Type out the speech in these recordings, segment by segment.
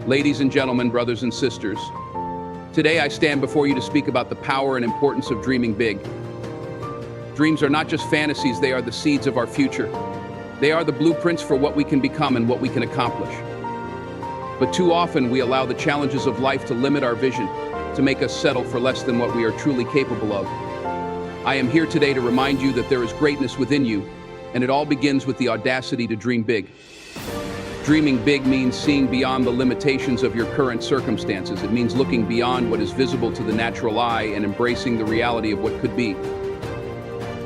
Ladies and gentlemen, brothers and sisters, today I stand before you to speak about the power and importance of dreaming big. Dreams are not just fantasies, they are the seeds of our future. They are the blueprints for what we can become and what we can accomplish. But too often we allow the challenges of life to limit our vision, to make us settle for less than what we are truly capable of. I am here today to remind you that there is greatness within you, and it all begins with the audacity to dream big. Dreaming big means seeing beyond the limitations of your current circumstances. It means looking beyond what is visible to the natural eye and embracing the reality of what could be.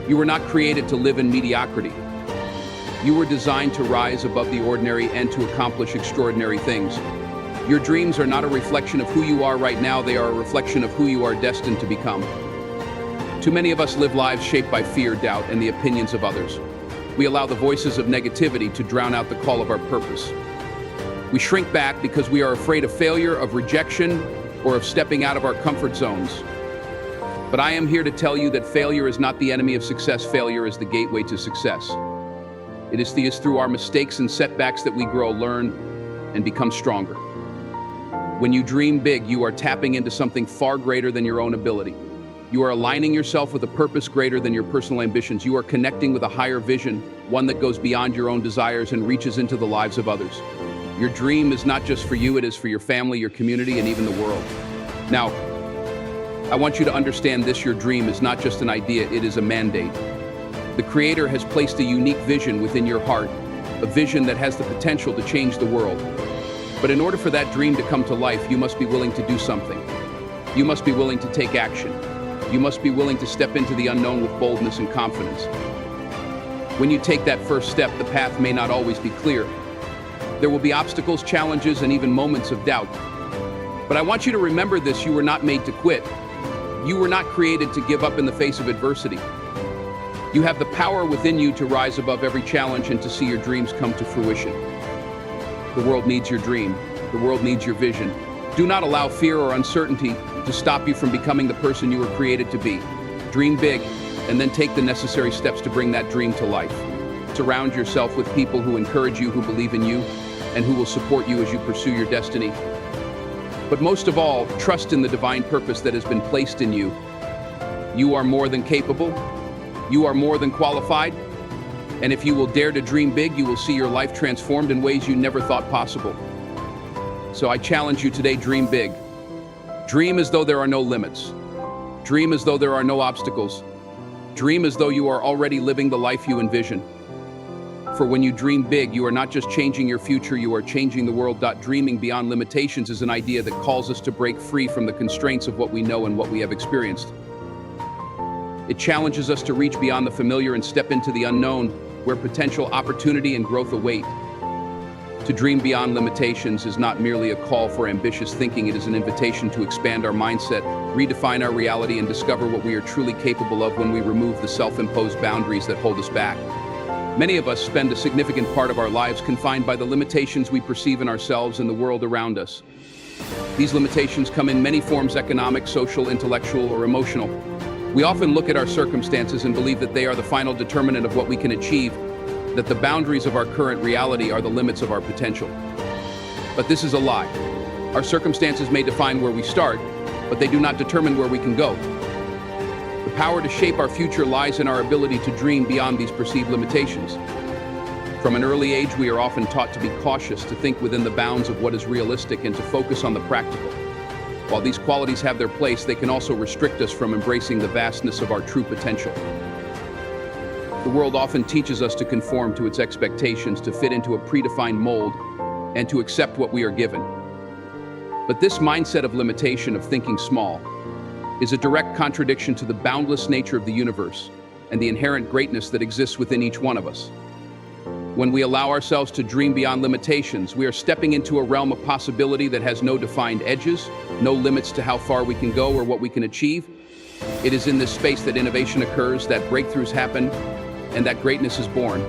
You were not created to live in mediocrity. You were designed to rise above the ordinary and to accomplish extraordinary things. Your dreams are not a reflection of who you are right now, they are a reflection of who you are destined to become. Too many of us live lives shaped by fear, doubt, and the opinions of others. We allow the voices of negativity to drown out the call of our purpose. We shrink back because we are afraid of failure, of rejection, or of stepping out of our comfort zones. But I am here to tell you that failure is not the enemy of success. Failure is the gateway to success. It is through our mistakes and setbacks that we grow, learn, and become stronger. When you dream big, you are tapping into something far greater than your own ability. You are aligning yourself with a purpose greater than your personal ambitions. You are connecting with a higher vision, one that goes beyond your own desires and reaches into the lives of others. Your dream is not just for you, it is for your family, your community, and even the world. Now, I want you to understand this: your dream is not just an idea, it is a mandate. The Creator has placed a unique vision within your heart, a vision that has the potential to change the world. But in order for that dream to come to life, you must be willing to do something. You must be willing to take action. You must be willing to step into the unknown with boldness and confidence. When you take that first step, the path may not always be clear. There will be obstacles, challenges, and even moments of doubt. But I want you to remember this: you were not made to quit. You were not created to give up in the face of adversity. You have the power within you to rise above every challenge and to see your dreams come to fruition. The world needs your dream. The world needs your vision. Do not allow fear or uncertainty to stop you from becoming the person you were created to be. Dream big, and then take the necessary steps to bring that dream to life. Surround yourself with people who encourage you, who believe in you, and who will support you as you pursue your destiny. But most of all, trust in the divine purpose that has been placed in you. You are more than capable. You are more than qualified. And if you will dare to dream big, you will see your life transformed in ways you never thought possible. So I challenge you today: dream big. Dream as though there are no limits. Dream as though there are no obstacles. Dream as though you are already living the life you envision. For when you dream big, you are not just changing your future, you are changing the world. Dreaming beyond limitations is an idea that calls us to break free from the constraints of what we know and what we have experienced. It challenges us to reach beyond the familiar and step into the unknown, where potential, opportunity, and growth await. To dream beyond limitations is not merely a call for ambitious thinking, it is an invitation to expand our mindset, redefine our reality, and discover what we are truly capable of when we remove the self-imposed boundaries that hold us back. Many of us spend a significant part of our lives confined by the limitations we perceive in ourselves and the world around us. These limitations come in many forms: economic, social, intellectual, or emotional. We often look at our circumstances and believe that they are the final determinant of what we can achieve, that the boundaries of our current reality are the limits of our potential. But this is a lie. Our circumstances may define where we start, but they do not determine where we can go. The power to shape our future lies in our ability to dream beyond these perceived limitations. From an early age, we are often taught to be cautious, to think within the bounds of what is realistic, and to focus on the practical. While these qualities have their place, they can also restrict us from embracing the vastness of our true potential. The world often teaches us to conform to its expectations, to fit into a predefined mold, and to accept what we are given. But this mindset of limitation, of thinking small, is a direct contradiction to the boundless nature of the universe and the inherent greatness that exists within each one of us. When we allow ourselves to dream beyond limitations, we are stepping into a realm of possibility that has no defined edges, no limits to how far we can go or what we can achieve. It is in this space that innovation occurs, that breakthroughs happen, and that greatness is born.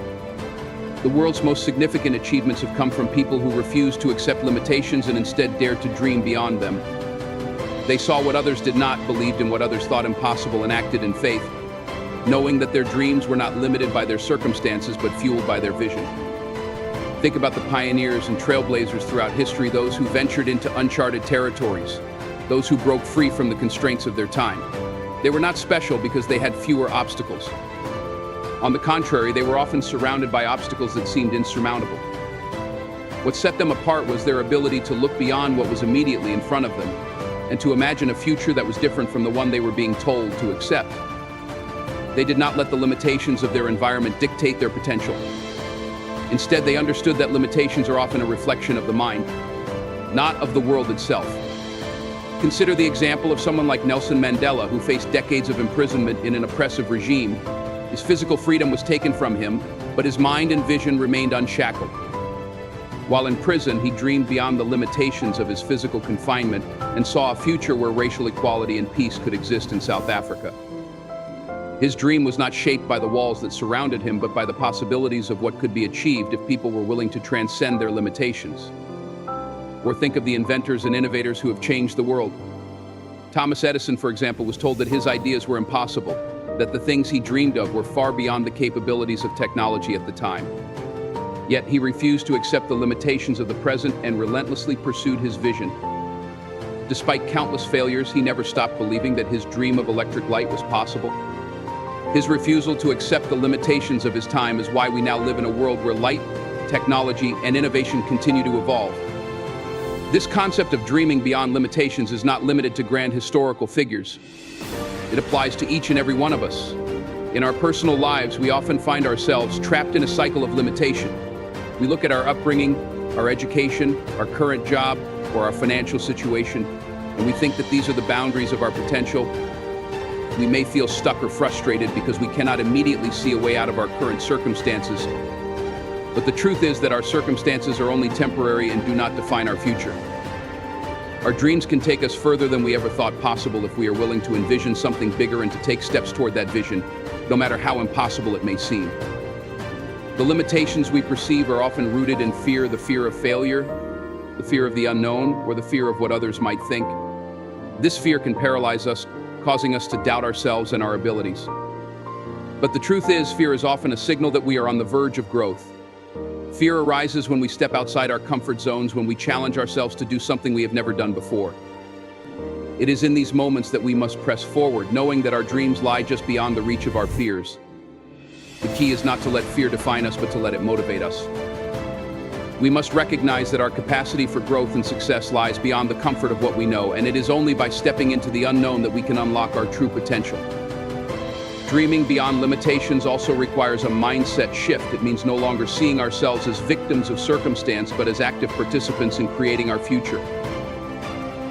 The world's most significant achievements have come from people who refused to accept limitations and instead dared to dream beyond them. They saw what others did not, believed in what others thought impossible, and acted in faith, knowing that their dreams were not limited by their circumstances but fueled by their vision. Think about the pioneers and trailblazers throughout history, those who ventured into uncharted territories, those who broke free from the constraints of their time. They were not special because they had fewer obstacles. On the contrary, they were often surrounded by obstacles that seemed insurmountable. What set them apart was their ability to look beyond what was immediately in front of them and to imagine a future that was different from the one they were being told to accept. They did not let the limitations of their environment dictate their potential. Instead, they understood that limitations are often a reflection of the mind, not of the world itself. Consider the example of someone like Nelson Mandela, who faced decades of imprisonment in an oppressive regime. His physical freedom was taken from him, but his mind and vision remained unshackled. While in prison, he dreamed beyond the limitations of his physical confinement and saw a future where racial equality and peace could exist in South Africa. His dream was not shaped by the walls that surrounded him, but by the possibilities of what could be achieved if people were willing to transcend their limitations. Or think of the inventors and innovators who have changed the world. Thomas Edison, for example, was told that his ideas were impossible, that the things he dreamed of were far beyond the capabilities of technology at the time. Yet he refused to accept the limitations of the present and relentlessly pursued his vision. Despite countless failures, he never stopped believing that his dream of electric light was possible. His refusal to accept the limitations of his time is why we now live in a world where light, technology, and innovation continue to evolve. This concept of dreaming beyond limitations is not limited to grand historical figures. It applies to each and every one of us. In our personal lives, we often find ourselves trapped in a cycle of limitation. We look at our upbringing, our education, our current job, or our financial situation, and we think that these are the boundaries of our potential. We may feel stuck or frustrated because we cannot immediately see a way out of our current circumstances. But the truth is that our circumstances are only temporary and do not define our future. Our dreams can take us further than we ever thought possible if we are willing to envision something bigger and to take steps toward that vision, no matter how impossible it may seem. The limitations we perceive are often rooted in fear, the fear of failure, the fear of the unknown, or the fear of what others might think. This fear can paralyze us, causing us to doubt ourselves and our abilities. But the truth is, fear is often a signal that we are on the verge of growth. Fear arises when we step outside our comfort zones, when we challenge ourselves to do something we have never done before. It is in these moments that we must press forward, knowing that our dreams lie just beyond the reach of our fears. The key is not to let fear define us, but to let it motivate us. We must recognize that our capacity for growth and success lies beyond the comfort of what we know, and it is only by stepping into the unknown that we can unlock our true potential. Dreaming beyond limitations also requires a mindset shift. It means no longer seeing ourselves as victims of circumstance, but as active participants in creating our future.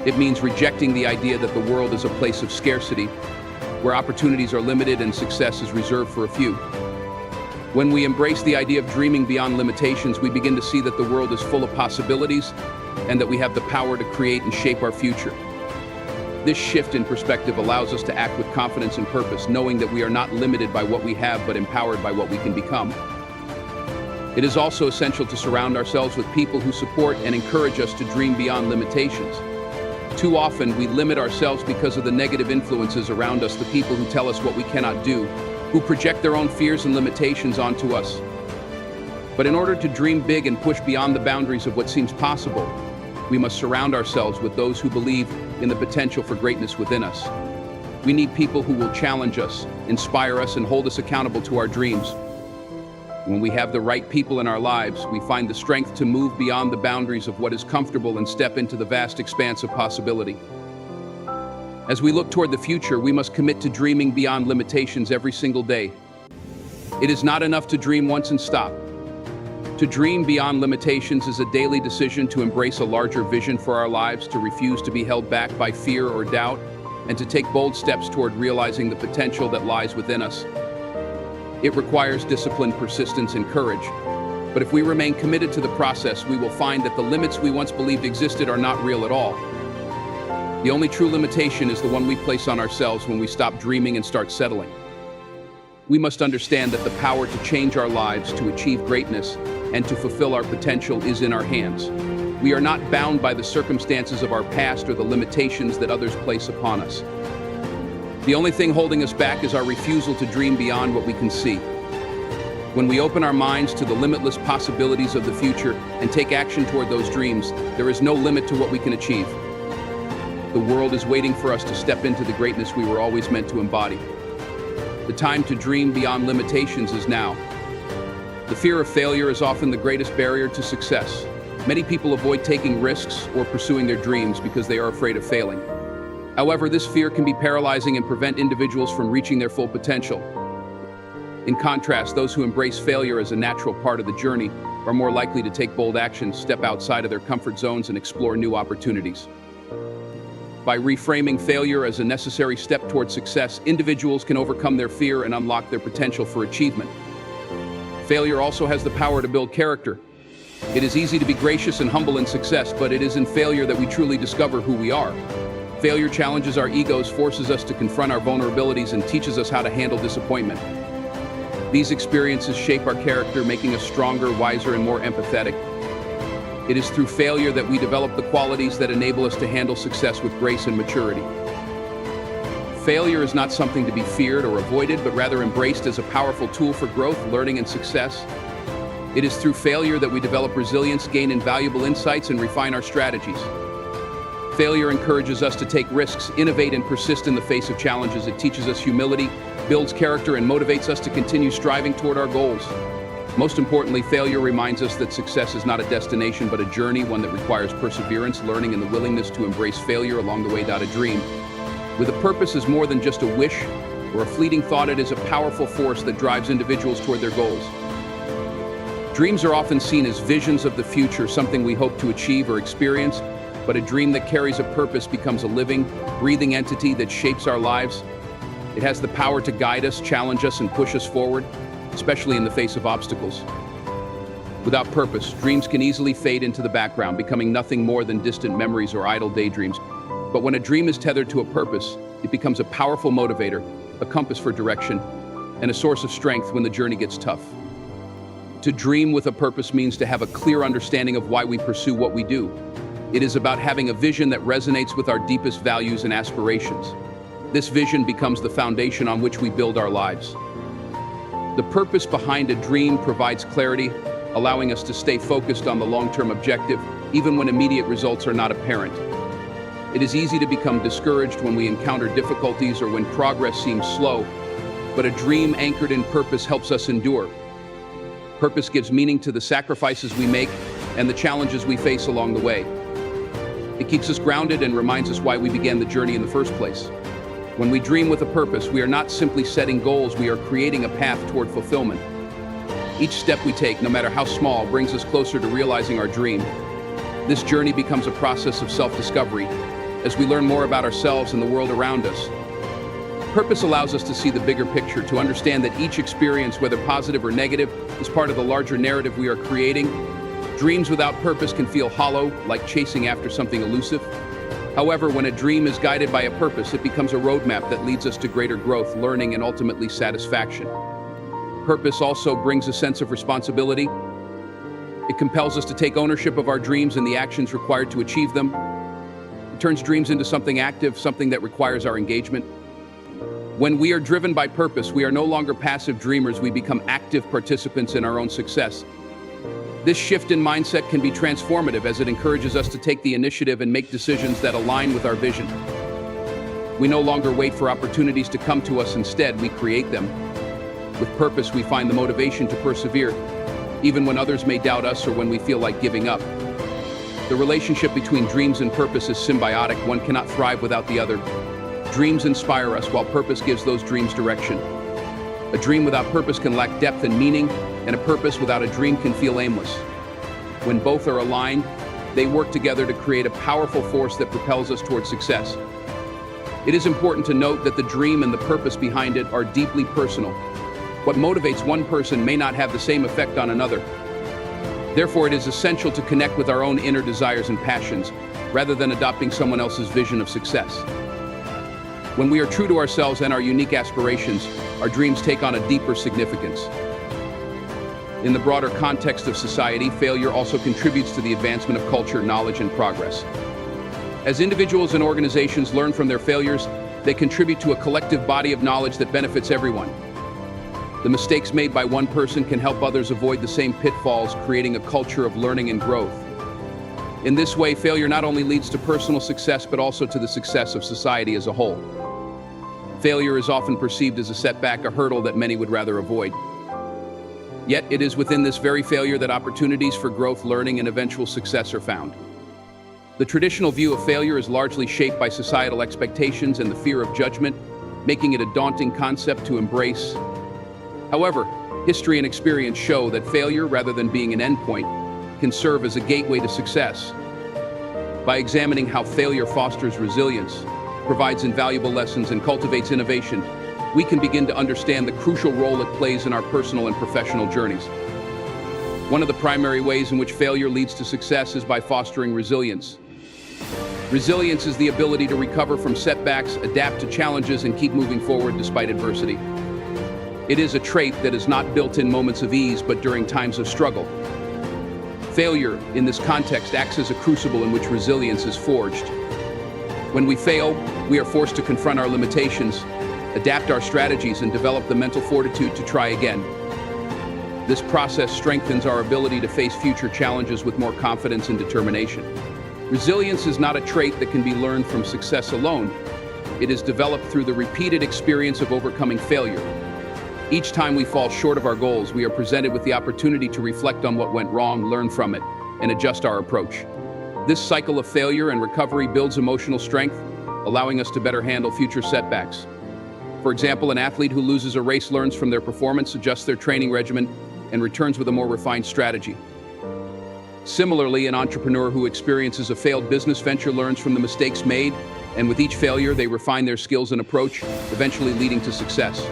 It means rejecting the idea that the world is a place of scarcity, where opportunities are limited and success is reserved for a few. When we embrace the idea of dreaming beyond limitations, we begin to see that the world is full of possibilities and that we have the power to create and shape our future. This shift in perspective allows us to act with confidence and purpose, knowing that we are not limited by what we have, but empowered by what we can become. It is also essential to surround ourselves with people who support and encourage us to dream beyond limitations. Too often, we limit ourselves because of the negative influences around us, the people who tell us what we cannot do, who project their own fears and limitations onto us. But in order to dream big and push beyond the boundaries of what seems possible, we must surround ourselves with those who believe in the potential for greatness within us. We need people who will challenge us, inspire us, and hold us accountable to our dreams. When we have the right people in our lives, we find the strength to move beyond the boundaries of what is comfortable and step into the vast expanse of possibility. As we look toward the future, we must commit to dreaming beyond limitations every single day. It is not enough to dream once and stop. To dream beyond limitations is a daily decision to embrace a larger vision for our lives, to refuse to be held back by fear or doubt, and to take bold steps toward realizing the potential that lies within us. It requires discipline, persistence, and courage. But if we remain committed to the process, we will find that the limits we once believed existed are not real at all. The only true limitation is the one we place on ourselves when we stop dreaming and start settling. We must understand that the power to change our lives, to achieve greatness, and to fulfill our potential is in our hands. We are not bound by the circumstances of our past or the limitations that others place upon us. The only thing holding us back is our refusal to dream beyond what we can see. When we open our minds to the limitless possibilities of the future and take action toward those dreams, there is no limit to what we can achieve. The world is waiting for us to step into the greatness we were always meant to embody. The time to dream beyond limitations is now. The fear of failure is often the greatest barrier to success. Many people avoid taking risks or pursuing their dreams because they are afraid of failing. However, this fear can be paralyzing and prevent individuals from reaching their full potential. In contrast, those who embrace failure as a natural part of the journey are more likely to take bold actions, step outside of their comfort zones, and explore new opportunities. By reframing failure as a necessary step toward success, individuals can overcome their fear and unlock their potential for achievement. Failure also has the power to build character. It is easy to be gracious and humble in success, but it is in failure that we truly discover who we are. Failure challenges our egos, forces us to confront our vulnerabilities, and teaches us how to handle disappointment. These experiences shape our character, making us stronger, wiser, and more empathetic. It is through failure that we develop the qualities that enable us to handle success with grace and maturity. Failure is not something to be feared or avoided, but rather embraced as a powerful tool for growth, learning, and success. It is through failure that we develop resilience, gain invaluable insights, and refine our strategies. Failure encourages us to take risks, innovate, and persist in the face of challenges. It teaches us humility, builds character, and motivates us to continue striving toward our goals. Most importantly, failure reminds us that success is not a destination, but a journey, one that requires perseverance, learning, and the willingness to embrace failure along the way. A dream with a purpose is more than just a wish or a fleeting thought. It is a powerful force that drives individuals toward their goals. Dreams are often seen as visions of the future, something we hope to achieve or experience. But a dream that carries a purpose becomes a living, breathing entity that shapes our lives. It has the power to guide us, challenge us, and push us forward, especially in the face of obstacles. Without purpose, dreams can easily fade into the background, becoming nothing more than distant memories or idle daydreams. But when a dream is tethered to a purpose, it becomes a powerful motivator, a compass for direction, and a source of strength when the journey gets tough. To dream with a purpose means to have a clear understanding of why we pursue what we do. It is about having a vision that resonates with our deepest values and aspirations. This vision becomes the foundation on which we build our lives. The purpose behind a dream provides clarity, allowing us to stay focused on the long-term objective, even when immediate results are not apparent. It is easy to become discouraged when we encounter difficulties or when progress seems slow, but a dream anchored in purpose helps us endure. Purpose gives meaning to the sacrifices we make and the challenges we face along the way. It keeps us grounded and reminds us why we began the journey in the first place. When we dream with a purpose, we are not simply setting goals, we are creating a path toward fulfillment. Each step we take, no matter how small, brings us closer to realizing our dream. This journey becomes a process of self-discovery as we learn more about ourselves and the world around us. Purpose allows us to see the bigger picture, to understand that each experience, whether positive or negative, is part of the larger narrative we are creating. Dreams without purpose can feel hollow, like chasing after something elusive. However, when a dream is guided by a purpose, it becomes a roadmap that leads us to greater growth, learning, and ultimately satisfaction. Purpose also brings a sense of responsibility. It compels us to take ownership of our dreams and the actions required to achieve them. It turns dreams into something active, something that requires our engagement. When we are driven by purpose, we are no longer passive dreamers, we become active participants in our own success. This shift in mindset can be transformative as it encourages us to take the initiative and make decisions that align with our vision. We no longer wait for opportunities to come to us, instead, we create them. With purpose, we find the motivation to persevere, even when others may doubt us or when we feel like giving up. The relationship between dreams and purpose is symbiotic. One cannot thrive without the other. Dreams inspire us, while purpose gives those dreams direction. A dream without purpose can lack depth and meaning, and a purpose without a dream can feel aimless. When both are aligned, they work together to create a powerful force that propels us towards success. It is important to note that the dream and the purpose behind it are deeply personal. What motivates one person may not have the same effect on another. Therefore, it is essential to connect with our own inner desires and passions, rather than adopting someone else's vision of success. When we are true to ourselves and our unique aspirations, our dreams take on a deeper significance. In the broader context of society, failure also contributes to the advancement of culture, knowledge, and progress. As individuals and organizations learn from their failures, they contribute to a collective body of knowledge that benefits everyone. The mistakes made by one person can help others avoid the same pitfalls, creating a culture of learning and growth. In this way, failure not only leads to personal success, but also to the success of society as a whole. Failure is often perceived as a setback, a hurdle that many would rather avoid. Yet, it is within this very failure that opportunities for growth, learning, and eventual success are found. The traditional view of failure is largely shaped by societal expectations and the fear of judgment, making it a daunting concept to embrace. However, history and experience show that failure, rather than being an endpoint, can serve as a gateway to success. By examining how failure fosters resilience, provides invaluable lessons, and cultivates innovation, we can begin to understand the crucial role it plays in our personal and professional journeys. One of the primary ways in which failure leads to success is by fostering resilience. Resilience is the ability to recover from setbacks, adapt to challenges, and keep moving forward despite adversity. It is a trait that is not built in moments of ease, but during times of struggle. Failure, in this context, acts as a crucible in which resilience is forged. When we fail, we are forced to confront our limitations, adapt our strategies, and develop the mental fortitude to try again. This process strengthens our ability to face future challenges with more confidence and determination. Resilience is not a trait that can be learned from success alone. It is developed through the repeated experience of overcoming failure. Each time we fall short of our goals, we are presented with the opportunity to reflect on what went wrong, learn from it, and adjust our approach. This cycle of failure and recovery builds emotional strength, allowing us to better handle future setbacks. For example, an athlete who loses a race learns from their performance, adjusts their training regimen, and returns with a more refined strategy. Similarly, an entrepreneur who experiences a failed business venture learns from the mistakes made, and with each failure, they refine their skills and approach, eventually leading to success.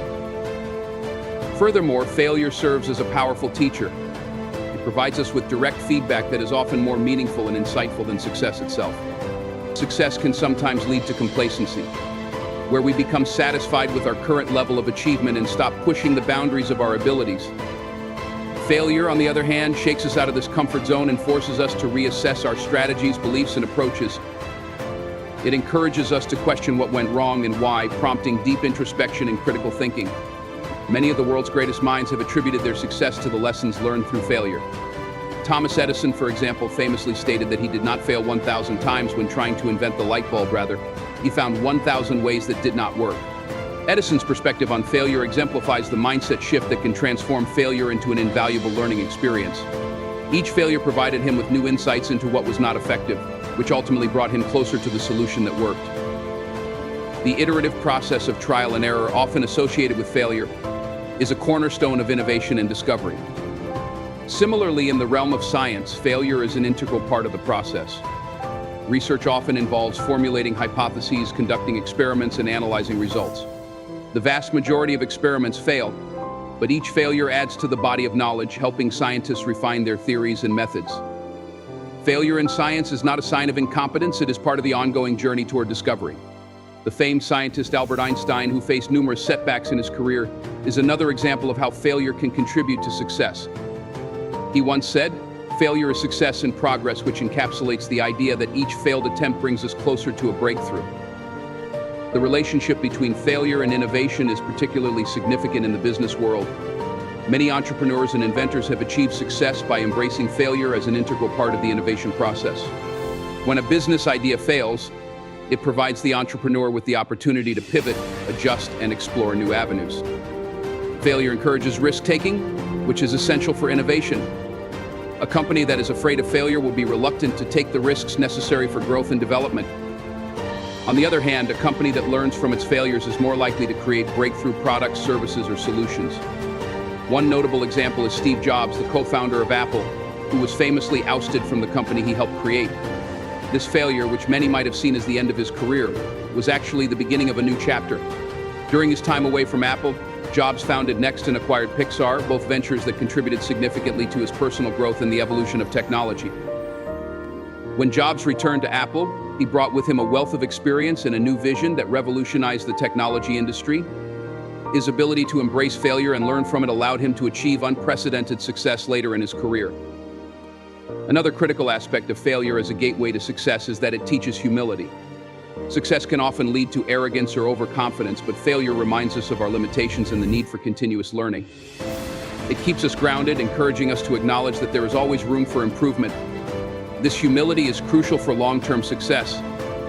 Furthermore, failure serves as a powerful teacher. It provides us with direct feedback that is often more meaningful and insightful than success itself. Success can sometimes lead to complacency, where we become satisfied with our current level of achievement and stop pushing the boundaries of our abilities. Failure, on the other hand, shakes us out of this comfort zone and forces us to reassess our strategies, beliefs, and approaches. It encourages us to question what went wrong and why, prompting deep introspection and critical thinking. Many of the world's greatest minds have attributed their success to the lessons learned through failure. Thomas Edison, for example, famously stated that he did not fail 1,000 times when trying to invent the light bulb. Rather, he found 1,000 ways that did not work. Edison's perspective on failure exemplifies the mindset shift that can transform failure into an invaluable learning experience. Each failure provided him with new insights into what was not effective, which ultimately brought him closer to the solution that worked. The iterative process of trial and error, often associated with failure, is a cornerstone of innovation and discovery. Similarly, in the realm of science, failure is an integral part of the process. Research often involves formulating hypotheses, conducting experiments, and analyzing results. The vast majority of experiments fail, but each failure adds to the body of knowledge, helping scientists refine their theories and methods. Failure in science is not a sign of incompetence, it is part of the ongoing journey toward discovery. The famed scientist Albert Einstein, who faced numerous setbacks in his career, is another example of how failure can contribute to success. He once said, "Failure is success in progress," which encapsulates the idea that each failed attempt brings us closer to a breakthrough. The relationship between failure and innovation is particularly significant in the business world. Many entrepreneurs and inventors have achieved success by embracing failure as an integral part of the innovation process. When a business idea fails, it provides the entrepreneur with the opportunity to pivot, adjust, and explore new avenues. Failure encourages risk-taking, which is essential for innovation. A company that is afraid of failure will be reluctant to take the risks necessary for growth and development. On the other hand, a company that learns from its failures is more likely to create breakthrough products, services, or solutions. One notable example is Steve Jobs, the co-founder of Apple, who was famously ousted from the company he helped create. This failure, which many might have seen as the end of his career, was actually the beginning of a new chapter. During his time away from Apple, Jobs founded Next and acquired Pixar, both ventures that contributed significantly to his personal growth and the evolution of technology. When Jobs returned to Apple, he brought with him a wealth of experience and a new vision that revolutionized the technology industry. His ability to embrace failure and learn from it allowed him to achieve unprecedented success later in his career. Another critical aspect of failure as a gateway to success is that it teaches humility. Success can often lead to arrogance or overconfidence, but failure reminds us of our limitations and the need for continuous learning. It keeps us grounded, encouraging us to acknowledge that there is always room for improvement. This humility is crucial for long-term success,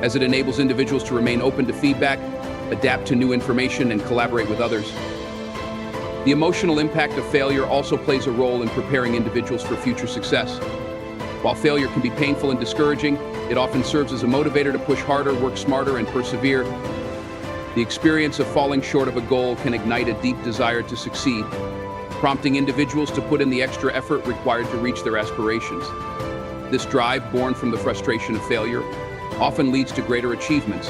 as it enables individuals to remain open to feedback, adapt to new information, and collaborate with others. The emotional impact of failure also plays a role in preparing individuals for future success. While failure can be painful and discouraging, it often serves as a motivator to push harder, work smarter, and persevere. The experience of falling short of a goal can ignite a deep desire to succeed, prompting individuals to put in the extra effort required to reach their aspirations. This drive, born from the frustration of failure, often leads to greater achievements.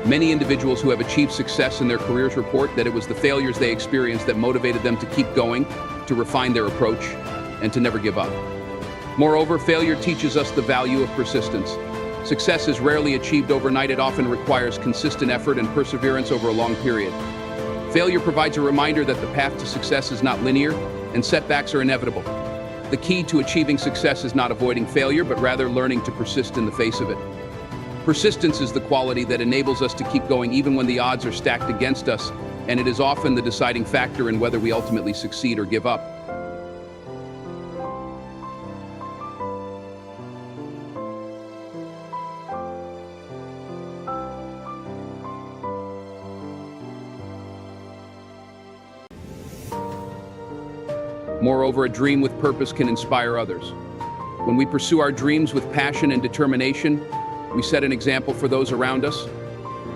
Many individuals who have achieved success in their careers report that it was the failures they experienced that motivated them to keep going, to refine their approach, and to never give up. Moreover, failure teaches us the value of persistence. Success is rarely achieved overnight. It often requires consistent effort and perseverance over a long period. Failure provides a reminder that the path to success is not linear, and setbacks are inevitable. The key to achieving success is not avoiding failure, but rather learning to persist in the face of it. Persistence is the quality that enables us to keep going even when the odds are stacked against us, and it is often the deciding factor in whether we ultimately succeed or give up. Moreover, a dream with purpose can inspire others. When we pursue our dreams with passion and determination, we set an example for those around us.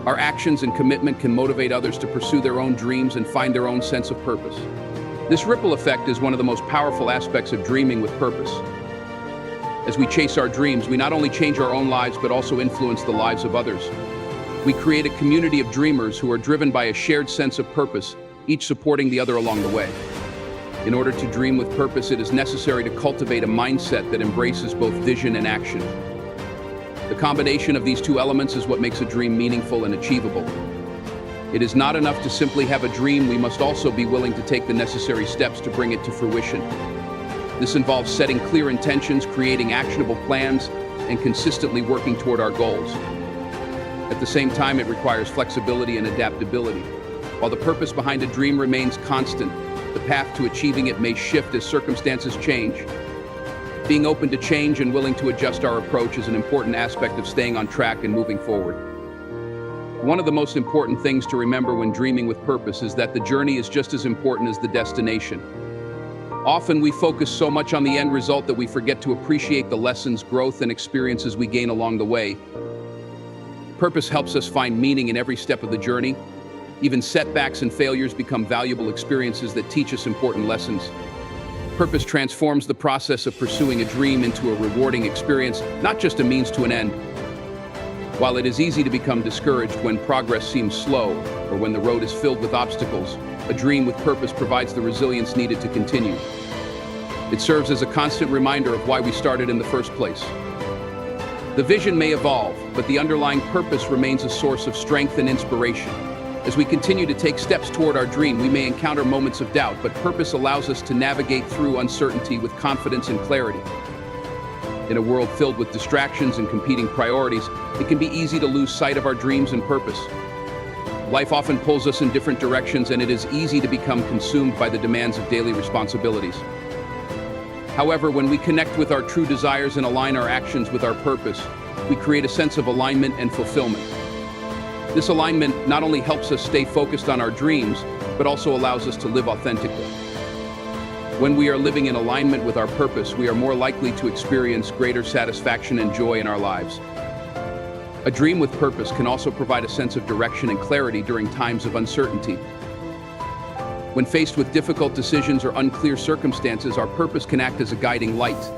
Our actions and commitment can motivate others to pursue their own dreams and find their own sense of purpose. This ripple effect is one of the most powerful aspects of dreaming with purpose. As we chase our dreams, we not only change our own lives, but also influence the lives of others. We create a community of dreamers who are driven by a shared sense of purpose, each supporting the other along the way. In order to dream with purpose, it is necessary to cultivate a mindset that embraces both vision and action. The combination of these two elements is what makes a dream meaningful and achievable. It is not enough to simply have a dream. We must also be willing to take the necessary steps to bring it to fruition. This involves setting clear intentions, creating actionable plans, and consistently working toward our goals. At the same time, it requires flexibility and adaptability. While the purpose behind a dream remains constant, the path to achieving it may shift as circumstances change. Being open to change and willing to adjust our approach is an important aspect of staying on track and moving forward. One of the most important things to remember when dreaming with purpose is that the journey is just as important as the destination. Often we focus so much on the end result that we forget to appreciate the lessons, growth, and experiences we gain along the way. Purpose helps us find meaning in every step of the journey. Even setbacks and failures become valuable experiences that teach us important lessons. Purpose transforms the process of pursuing a dream into a rewarding experience, not just a means to an end. While it is easy to become discouraged when progress seems slow or when the road is filled with obstacles, a dream with purpose provides the resilience needed to continue. It serves as a constant reminder of why we started in the first place. The vision may evolve, but the underlying purpose remains a source of strength and inspiration. As we continue to take steps toward our dream, we may encounter moments of doubt, but purpose allows us to navigate through uncertainty with confidence and clarity. In a world filled with distractions and competing priorities, it can be easy to lose sight of our dreams and purpose. Life often pulls us in different directions, and it is easy to become consumed by the demands of daily responsibilities. However, when we connect with our true desires and align our actions with our purpose, we create a sense of alignment and fulfillment. This alignment not only helps us stay focused on our dreams, but also allows us to live authentically. When we are living in alignment with our purpose, we are more likely to experience greater satisfaction and joy in our lives. A dream with purpose can also provide a sense of direction and clarity during times of uncertainty. When faced with difficult decisions or unclear circumstances, our purpose can act as a guiding light.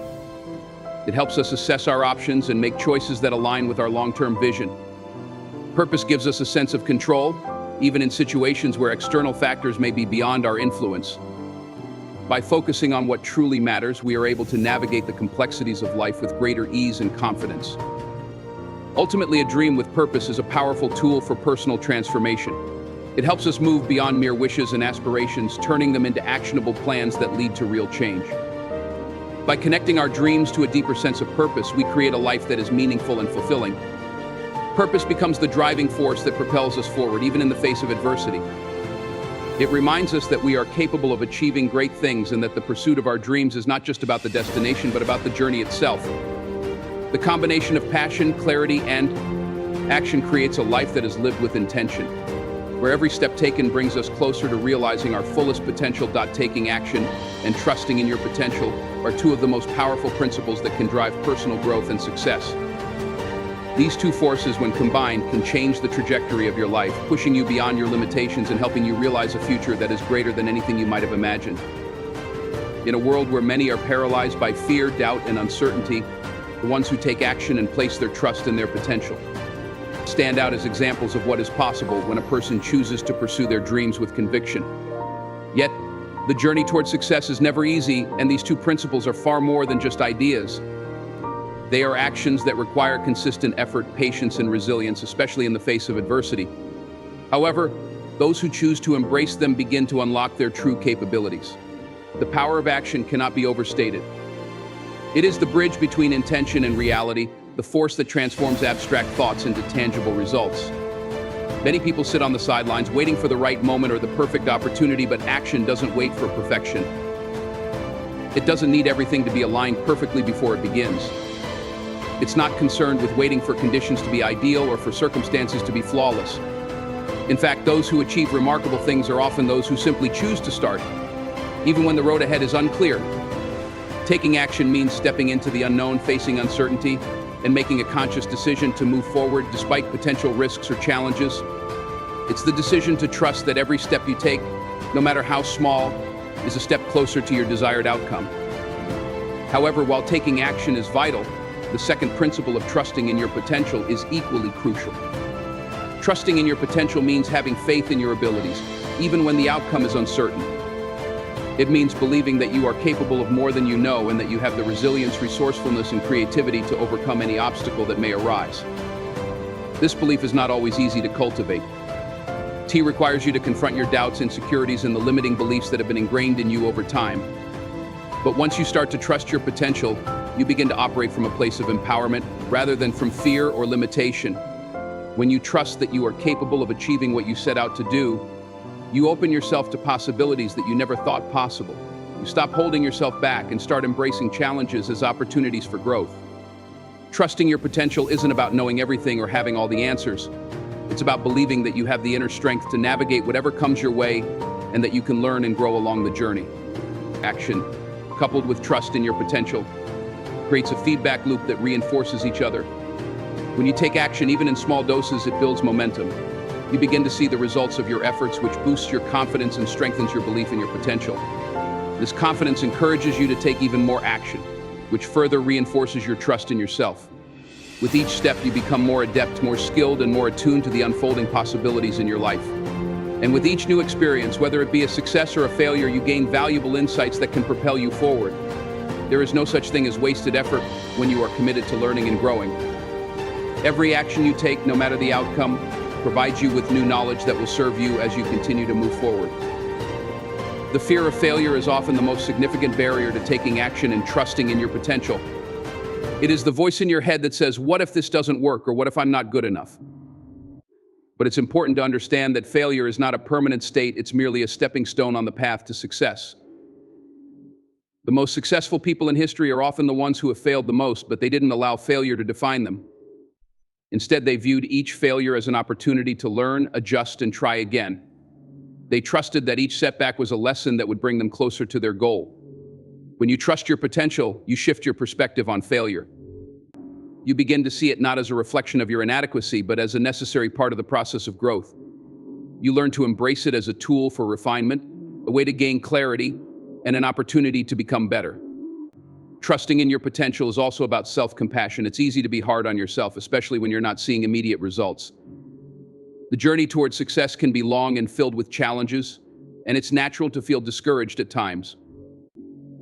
It helps us assess our options and make choices that align with our long-term vision. Purpose gives us a sense of control, even in situations where external factors may be beyond our influence. By focusing on what truly matters, we are able to navigate the complexities of life with greater ease and confidence. Ultimately, a dream with purpose is a powerful tool for personal transformation. It helps us move beyond mere wishes and aspirations, turning them into actionable plans that lead to real change. By connecting our dreams to a deeper sense of purpose, we create a life that is meaningful and fulfilling. Purpose becomes the driving force that propels us forward, even in the face of adversity. It reminds us that we are capable of achieving great things and that the pursuit of our dreams is not just about the destination, but about the journey itself. The combination of passion, clarity, and action creates a life that is lived with intention, where every step taken brings us closer to realizing our fullest potential. Taking action and trusting in your potential are two of the most powerful principles that can drive personal growth and success. These two forces, when combined, can change the trajectory of your life, pushing you beyond your limitations and helping you realize a future that is greater than anything you might have imagined. In a world where many are paralyzed by fear, doubt, and uncertainty, the ones who take action and place their trust in their potential stand out as examples of what is possible when a person chooses to pursue their dreams with conviction. Yet, the journey toward success is never easy, and these two principles are far more than just ideas. They are actions that require consistent effort, patience, and resilience, especially in the face of adversity. However, those who choose to embrace them begin to unlock their true capabilities. The power of action cannot be overstated. It is the bridge between intention and reality, the force that transforms abstract thoughts into tangible results. Many people sit on the sidelines waiting for the right moment or the perfect opportunity, but action doesn't wait for perfection. It doesn't need everything to be aligned perfectly before it begins. It's not concerned with waiting for conditions to be ideal or for circumstances to be flawless. In fact, those who achieve remarkable things are often those who simply choose to start, even when the road ahead is unclear. Taking action means stepping into the unknown, facing uncertainty, and making a conscious decision to move forward despite potential risks or challenges. It's the decision to trust that every step you take, no matter how small, is a step closer to your desired outcome. However, while taking action is vital, the second principle of trusting in your potential is equally crucial. Trusting in your potential means having faith in your abilities, even when the outcome is uncertain. It means believing that you are capable of more than you know and that you have the resilience, resourcefulness, and creativity to overcome any obstacle that may arise. This belief is not always easy to cultivate. It requires you to confront your doubts, insecurities, and the limiting beliefs that have been ingrained in you over time. But once you start to trust your potential, you begin to operate from a place of empowerment rather than from fear or limitation. When you trust that you are capable of achieving what you set out to do, you open yourself to possibilities that you never thought possible. You stop holding yourself back and start embracing challenges as opportunities for growth. Trusting your potential isn't about knowing everything or having all the answers. It's about believing that you have the inner strength to navigate whatever comes your way and that you can learn and grow along the journey. Action, coupled with trust in your potential, creates a feedback loop that reinforces each other. When you take action, even in small doses, it builds momentum. You begin to see the results of your efforts, which boosts your confidence and strengthens your belief in your potential. This confidence encourages you to take even more action, which further reinforces your trust in yourself. With each step, you become more adept, more skilled, and more attuned to the unfolding possibilities in your life. And with each new experience, whether it be a success or a failure, you gain valuable insights that can propel you forward. There is no such thing as wasted effort when you are committed to learning and growing. Every action you take, no matter the outcome, provides you with new knowledge that will serve you as you continue to move forward. The fear of failure is often the most significant barrier to taking action and trusting in your potential. It is the voice in your head that says, "What if this doesn't work?" or "What if I'm not good enough?" But it's important to understand that failure is not a permanent state, it's merely a stepping stone on the path to success. The most successful people in history are often the ones who have failed the most, but they didn't allow failure to define them. Instead, they viewed each failure as an opportunity to learn, adjust, and try again. They trusted that each setback was a lesson that would bring them closer to their goal. When you trust your potential, you shift your perspective on failure. You begin to see it not as a reflection of your inadequacy, but as a necessary part of the process of growth. You learn to embrace it as a tool for refinement, a way to gain clarity, and an opportunity to become better. Trusting in your potential is also about self-compassion. It's easy to be hard on yourself, especially when you're not seeing immediate results. The journey towards success can be long and filled with challenges, and it's natural to feel discouraged at times.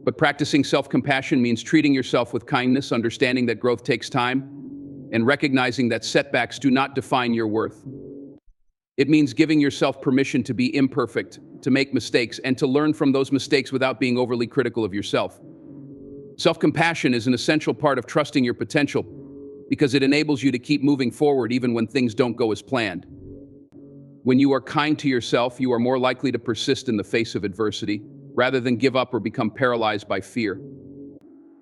But practicing self-compassion means treating yourself with kindness, understanding that growth takes time, and recognizing that setbacks do not define your worth. It means giving yourself permission to be imperfect, to make mistakes, and to learn from those mistakes without being overly critical of yourself. Self-compassion is an essential part of trusting your potential because it enables you to keep moving forward even when things don't go as planned. When you are kind to yourself, you are more likely to persist in the face of adversity, rather than give up or become paralyzed by fear.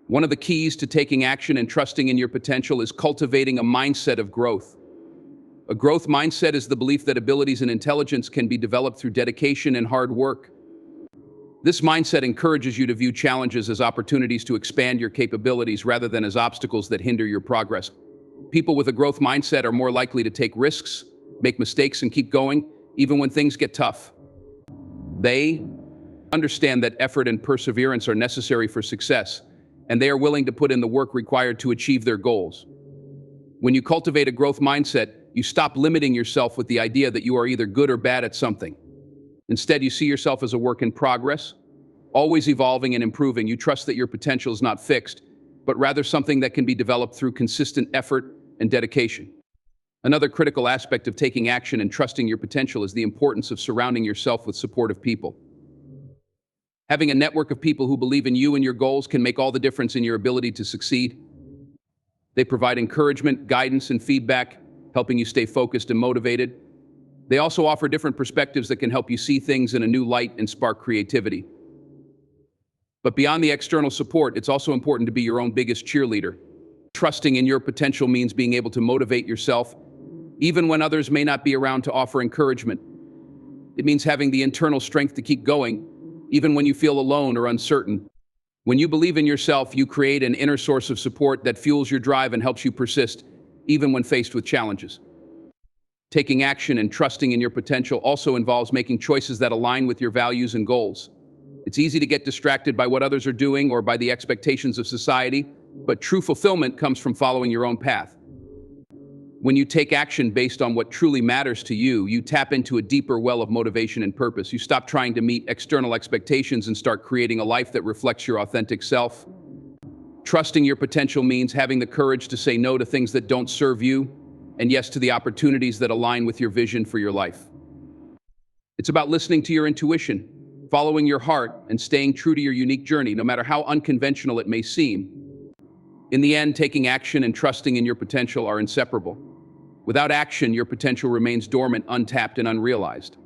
One of the keys to taking action and trusting in your potential is cultivating a mindset of growth. A growth mindset is the belief that abilities and intelligence can be developed through dedication and hard work. This mindset encourages you to view challenges as opportunities to expand your capabilities rather than as obstacles that hinder your progress. People with a growth mindset are more likely to take risks, make mistakes, and keep going, even when things get tough. They understand that effort and perseverance are necessary for success, and they are willing to put in the work required to achieve their goals. When you cultivate a growth mindset, you stop limiting yourself with the idea that you are either good or bad at something. Instead, you see yourself as a work in progress, always evolving and improving. You trust that your potential is not fixed, but rather something that can be developed through consistent effort and dedication. Another critical aspect of taking action and trusting your potential is the importance of surrounding yourself with supportive people. Having a network of people who believe in you and your goals can make all the difference in your ability to succeed. They provide encouragement, guidance, and feedback, helping you stay focused and motivated. They also offer different perspectives that can help you see things in a new light and spark creativity. But beyond the external support, it's also important to be your own biggest cheerleader. Trusting in your potential means being able to motivate yourself, even when others may not be around to offer encouragement. It means having the internal strength to keep going, even when you feel alone or uncertain. When you believe in yourself, you create an inner source of support that fuels your drive and helps you persist, even when faced with challenges. Taking action and trusting in your potential also involves making choices that align with your values and goals. It's easy to get distracted by what others are doing or by the expectations of society, but true fulfillment comes from following your own path. When you take action based on what truly matters to you, you tap into a deeper well of motivation and purpose. You stop trying to meet external expectations and start creating a life that reflects your authentic self. Trusting your potential means having the courage to say no to things that don't serve you, and yes to the opportunities that align with your vision for your life. It's about listening to your intuition, following your heart, and staying true to your unique journey, no matter how unconventional it may seem. In the end, taking action and trusting in your potential are inseparable. Without action, your potential remains dormant, untapped, and unrealized.